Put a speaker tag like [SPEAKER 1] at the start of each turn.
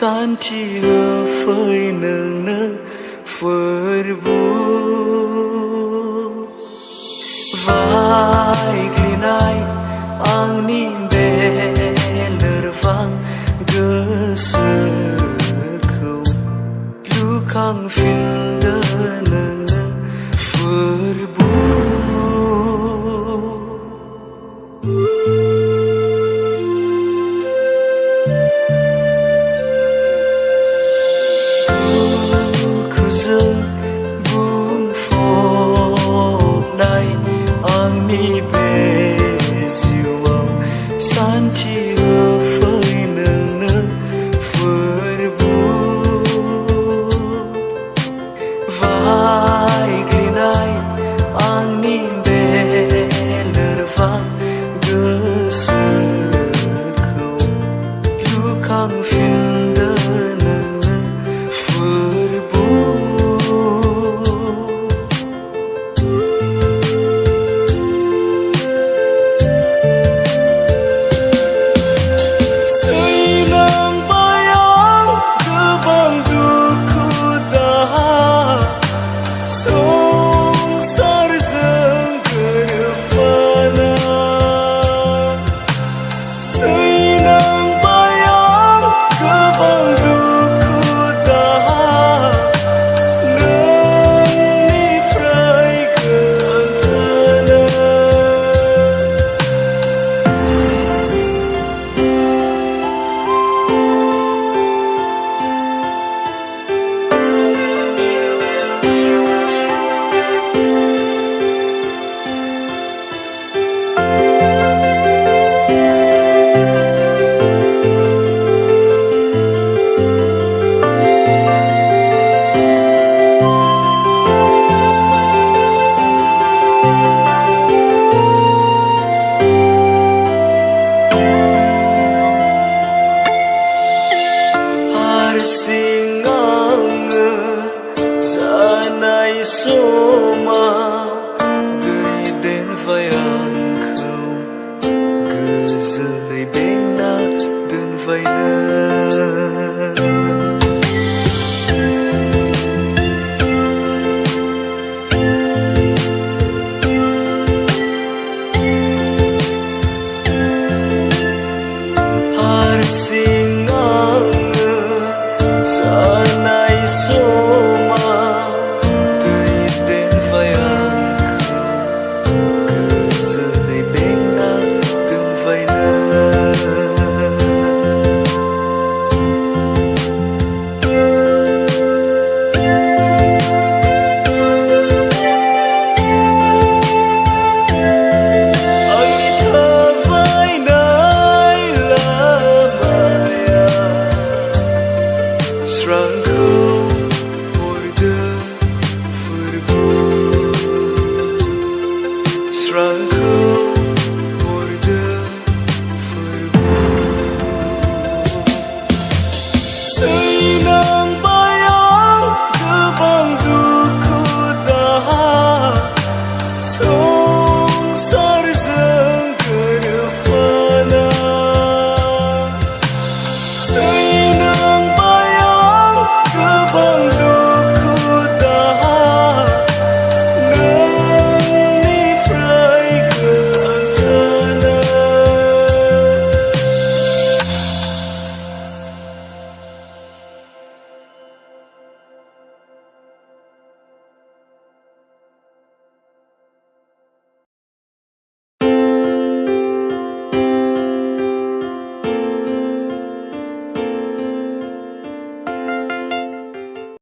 [SPEAKER 1] Santi phơi nâng nơ phơi bu vai glinai ang ni belervang gesekau lukang finde nâng nơ phơi bu buông phốp này ang ni bê siêu ông san chi phơi nâng nơ phơi bu vai glinai ang ni bê lơ vang gơ sơ khâu lukang phiền đơ nâng nơ phơi bu singange zanai soma gei den vayang khâu gơ giờ lấy bên na đơn vay nơ